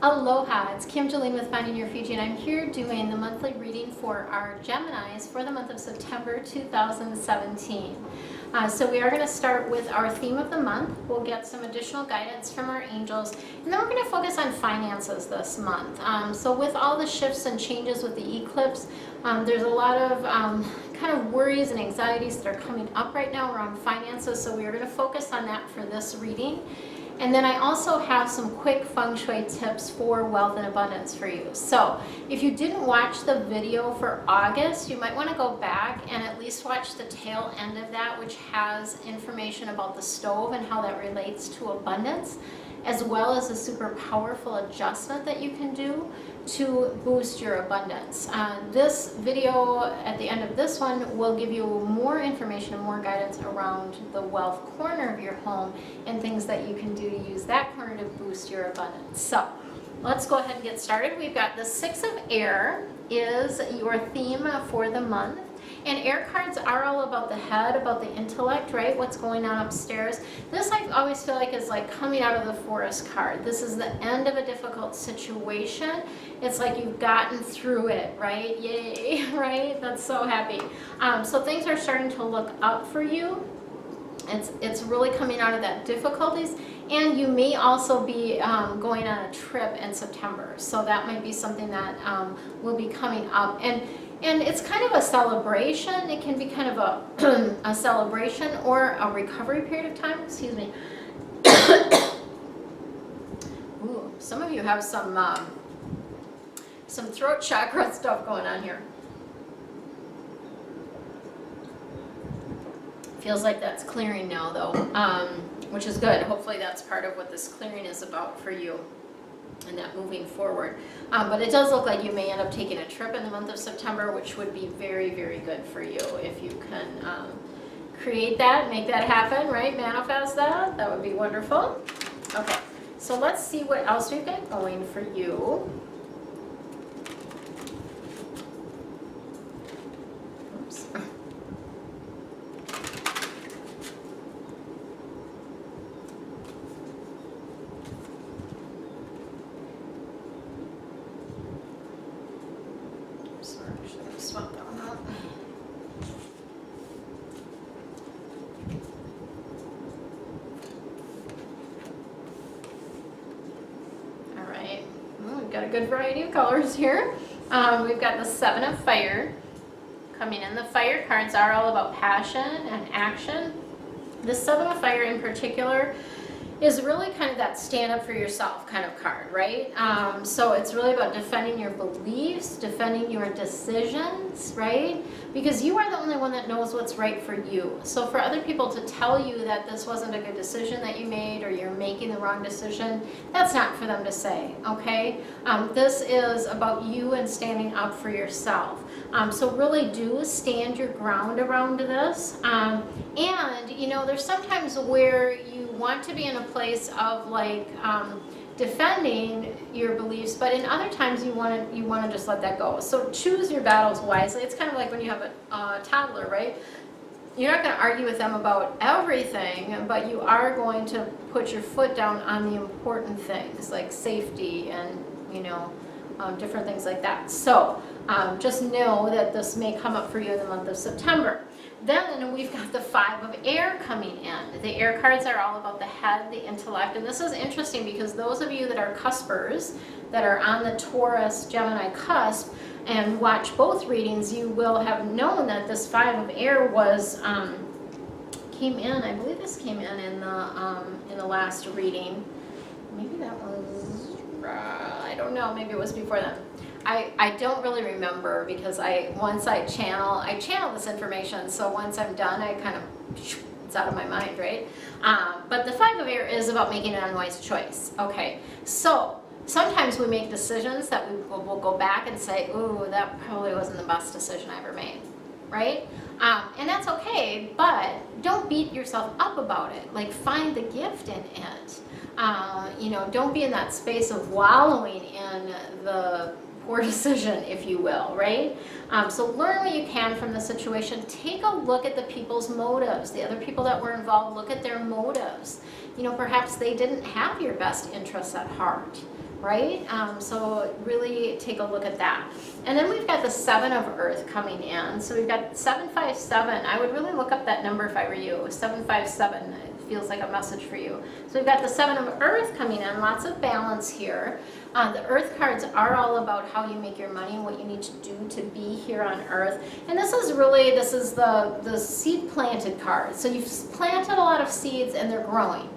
Aloha, it's Kim Jolene with Finding Your Fuji, and I'm here doing the monthly reading for our Geminis for the month of September 2017. So we are going to start with our theme of the month. We'll get some additional guidance from our angels, and then we're going to focus on finances this month. So with all the shifts and changes with the eclipse, there's a lot of kind of worries and anxieties that are coming up right now around finances, so we are going to focus on that for this reading. And then I also have some quick Feng Shui tips for wealth and abundance for you. So if you didn't watch the video for August, you might want to go back and at least watch the tail end of that, which has information about the stove and how that relates to abundance, as well as a super powerful adjustment that you can do to boost your abundance. This video at the end of this one will give you more information and more guidance around the wealth corner of your home and things that you can do to use that corner to boost your abundance. So let's go ahead and get started. We've got the Six of Air is your theme for the month. And air cards are all about the head, about the intellect, right? What's going on upstairs. This I always feel like is like coming out of the Forest card. This is the end of a difficult situation. It's like you've gotten through it, right? Yay, right? That's so happy. So things are starting to look up for you. It's really coming out of that difficulties. And you may also be going on a trip in September. So that might be something that will be coming up. And it's kind of a celebration. It can be kind of a celebration or a recovery period of time. Excuse me. Ooh, some of you have some throat chakra stuff going on here. Feels like that's clearing now, though, which is good. Hopefully that's part of what this clearing is about for you and that moving forward. But it does look like you may end up taking a trip in the month of September, which would be very, very good for you if you can create that, make that happen, right? Manifest that. That would be wonderful. Okay, so let's see what else we've got going for you. Oops. Swap that one out. All right, well, we've got a good variety of colors here. We've got the Seven of Fire coming in. The fire cards are all about passion and action. The Seven of Fire in particular is really kind of that stand up for yourself kind of card, right? So it's really about defending your beliefs, defending your decisions, right? Because you are the only one that knows what's right for you. So for other people to tell you that this wasn't a good decision that you made or you're making the wrong decision, that's not for them to say, okay? This is about you and standing up for yourself. So really do stand your ground around this. And, you know, there's sometimes where you want to be in a place of like defending your beliefs, but in other times you want to just let that go. So choose your battles wisely. It's kind of like when you have a toddler, right? You're not going to argue with them about everything, but you are going to put your foot down on the important things like safety and, you know, different things like that. So just know that this may come up for you in the month of September. Then we've got the Five of Air coming in. The air cards are all about the head, the intellect, and this is interesting because those of you that are cuspers, that are on the Taurus, Gemini cusp, and watch both readings, you will have known that this Five of Air was came in. I believe this came in the last reading. Maybe that was I don't know. Maybe it was before then. I don't really remember because once I channel this information, so once I'm done, I kind of, it's out of my mind, right? But the Five of Air is about making an unwise choice, okay? So sometimes we make decisions that we'll go back and say, ooh, that probably wasn't the best decision I ever made, right? And that's okay, but don't beat yourself up about it. Like, find the gift in it. You know, don't be in that space of wallowing in the poor decision, if you will, right? So learn what you can from the situation. Take a look at the people's motives, the other people that were involved. Look at their motives. You know, perhaps they didn't have your best interests at heart, right? So really take a look at that. And then we've got the 7 of Earth coming in. So we've got 757. I would really look up that number if I were you. 757, it feels like a message for you. So we've got the 7 of Earth coming in, lots of balance here. The Earth cards are all about how you make your money and what you need to do to be here on Earth. And this is the seed planted card. So you've planted a lot of seeds and they're growing.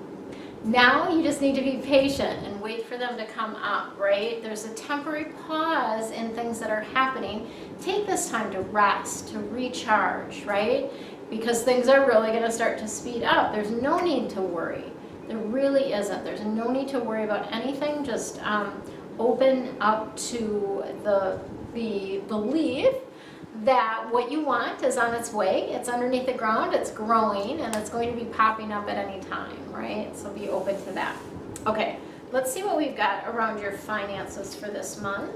Now you just need to be patient and wait for them to come up, right? There's a temporary pause in things that are happening. Take this time to rest, to recharge, right? Because things are really going to start to speed up. There's no need to worry. There really isn't. There's no need to worry about anything. Just open up to the belief that what you want is on its way. It's underneath the ground, it's growing, and it's going to be popping up at any time, right? So be open to that. Okay, let's see what we've got around your finances for this month.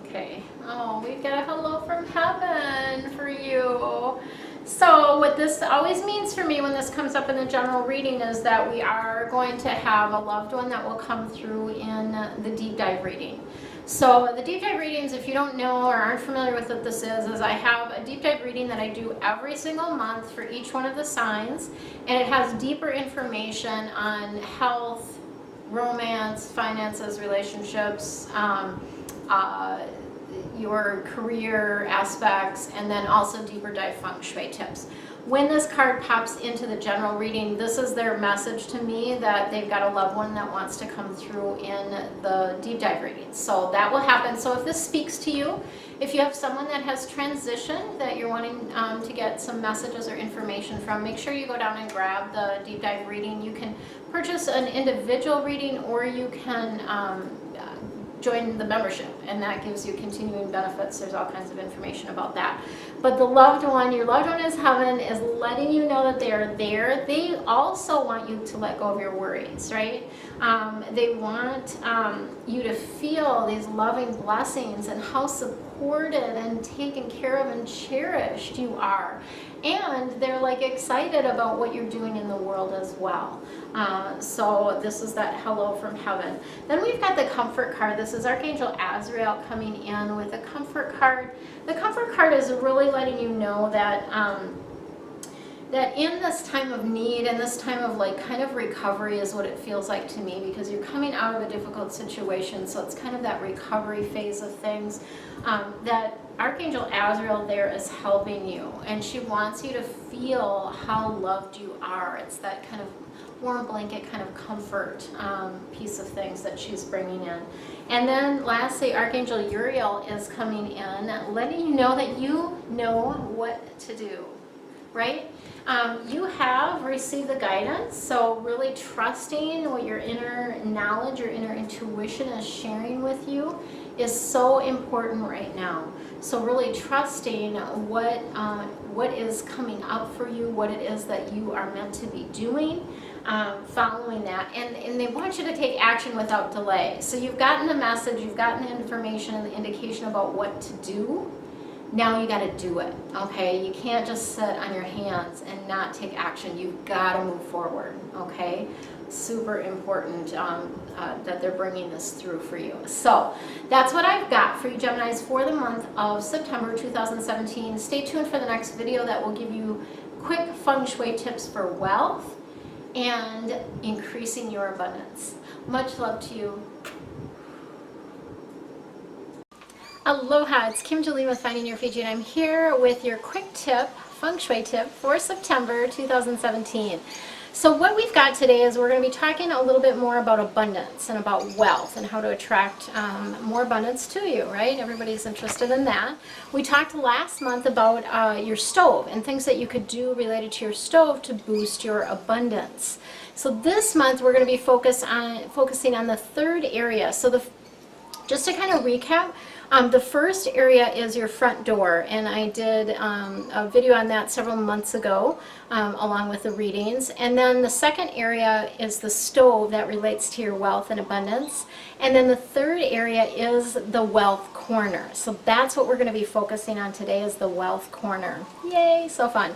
Okay, oh, we've got a hello from heaven for you. So what this always means for me when this comes up in the general reading is that we are going to have a loved one that will come through in the deep dive reading. So the deep dive readings, if you don't know or aren't familiar with what this is I have a deep dive reading that I do every single month for each one of the signs, and it has deeper information on health, romance, finances, relationships, your career aspects, and then also deeper dive Feng Shui tips. When this card pops into the general reading, this is their message to me that they've got a loved one that wants to come through in the deep dive reading. So that will happen. So if this speaks to you, if you have someone that has transitioned that you're wanting to get some messages or information from, make sure you go down and grab the deep dive reading. You can purchase an individual reading, or you can join the membership, and that gives you continuing benefits. There's all kinds of information about that. But the loved one, your loved one is heaven, is letting you know that they are there. They also want you to let go of your worries, right? They want you to feel these loving blessings and how supported and taken care of and cherished you are. And they're like excited about what you're doing in the world as well. So this is that hello from heaven. Then we've got the comfort card. This is Archangel Azrael coming in with a comfort card. The comfort card is really letting you know that that in this time of need and this time of like kind of recovery is what it feels like to me, because you're coming out of a difficult situation, so it's kind of that recovery phase of things. That Archangel Azrael there is helping you, and she wants you to feel how loved you are. It's that kind of warm blanket kind of comfort piece of things that she's bringing in. And then lastly, Archangel Uriel is coming in, letting you know that you know what to do, right? You have received the guidance, so really trusting what your inner knowledge, your inner intuition is sharing with you is so important right now. So really trusting what is coming up for you, what it is that you are meant to be doing, following that. And they want you to take action without delay. So you've gotten the message, you've gotten the information and the indication about what to do. Now you got to do it, okay? You can't just sit on your hands and not take action. You've got to move forward, okay? Super important that they're bringing this through for you. So that's what I've got for you, Geminis, for the month of September 2017. Stay tuned for the next video that will give you quick Feng Shui tips for wealth and increasing your abundance. Much love to you. Aloha, it's Kim Jolie with Finding Your Fiji, and I'm here with your quick tip, Feng Shui tip for September 2017. So what we've got today is we're going to be talking a little bit more about abundance and about wealth and how to attract more abundance to you, right? Everybody's interested in that. We talked last month about your stove and things that you could do related to your stove to boost your abundance. So this month we're going to be focusing on the third area. So just to kind of recap, The first area is your front door, and I did a video on that several months ago along with the readings. And then the second area is the stove that relates to your wealth and abundance. And then the third area is the wealth corner. So that's what we're going to be focusing on today, is the wealth corner. Yay, so fun.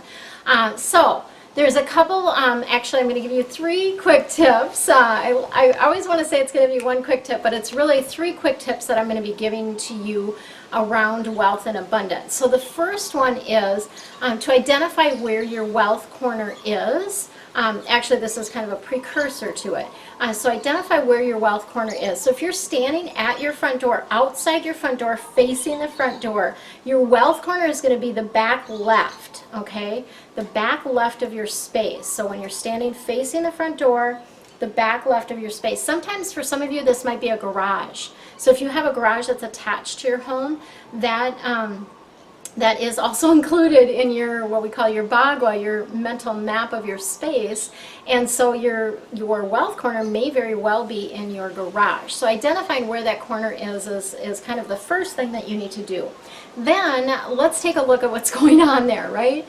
So there's a couple, actually I'm going to give you 3 quick tips. I always want to say it's going to be 1 quick tip, but it's really 3 quick tips that I'm going to be giving to you around wealth and abundance. So the first one is to identify where your wealth corner is. Actually, this is kind of a precursor to it. So identify where your wealth corner is. So if you're standing at your front door, outside your front door, facing the front door, your wealth corner is going to be the back left, okay? The back left of your space. So when you're standing facing the front door, the back left of your space. Sometimes for some of you this might be a garage. So if you have a garage that's attached to your home, that is also included in your, what we call your bagua, your mental map of your space. And so your wealth corner may very well be in your garage. So identifying where that corner is kind of the first thing that you need to do. Then let's take a look at what's going on there, right?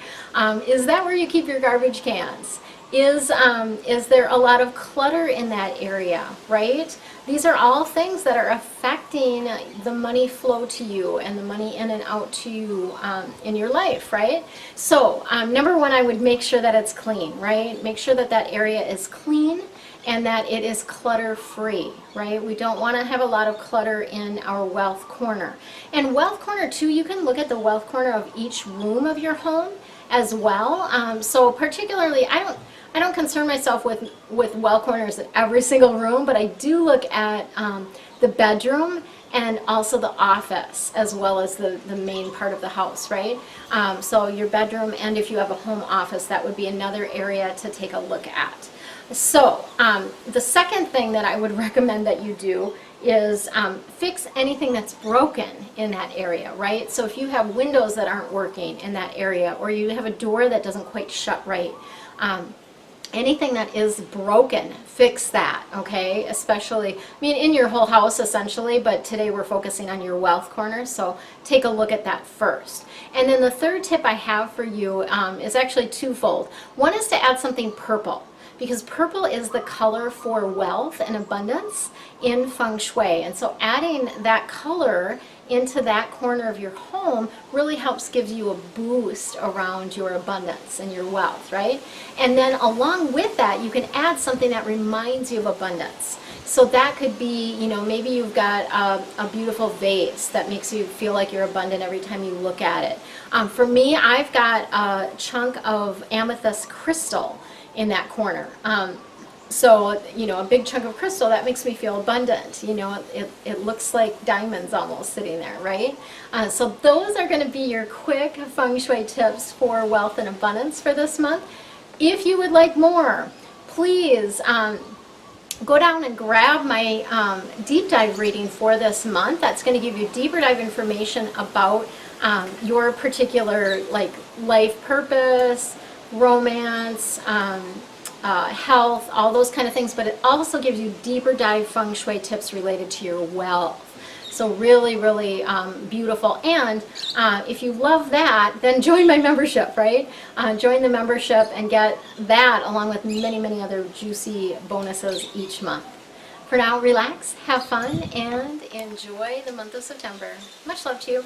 Is that where you keep your garbage cans? Is there a lot of clutter in that area, right? These are all things that are affecting the money flow to you and the money in and out to you in your life, right? So number 1, I would make sure that it's clean, right? Make sure that that area is clean and that it is clutter-free, right? We don't want to have a lot of clutter in our wealth corner. And wealth corner too, you can look at the wealth corner of each room of your home as well. So particularly, I don't concern myself with wealth corners in every single room, but I do look at the bedroom and also the office as well as the main part of the house, right? So your bedroom, and if you have a home office, that would be another area to take a look at. So the second thing that I would recommend that you do is fix anything that's broken in that area, right? So if you have windows that aren't working in that area, or you have a door that doesn't quite shut right, anything that is broken, fix that, okay? Especially, I mean, in your whole house essentially, but today we're focusing on your wealth corner, so take a look at that first. And then the third tip I have for you is actually twofold. One is to add something purple, because purple is the color for wealth and abundance in Feng Shui. And so adding that color into that corner of your home really helps give you a boost around your abundance and your wealth, right? And then along with that, you can add something that reminds you of abundance. So that could be, you know, maybe you've got a beautiful vase that makes you feel like you're abundant every time you look at it. For me, I've got a chunk of amethyst crystal in that corner. So, you know, a big chunk of crystal, that makes me feel abundant. You know, it looks like diamonds almost sitting there, right? So those are going to be your quick Feng Shui tips for wealth and abundance for this month. If you would like more, please go down and grab my deep dive reading for this month. That's going to give you deeper dive information about your particular like life purpose, romance, health, all those kind of things, but it also gives you deeper dive Feng Shui tips related to your wealth. So really, really beautiful. And if you love that, then join my membership, right? Join the membership and get that along with many, many other juicy bonuses each month. For now, relax, have fun, and enjoy the month of September. Much love to you.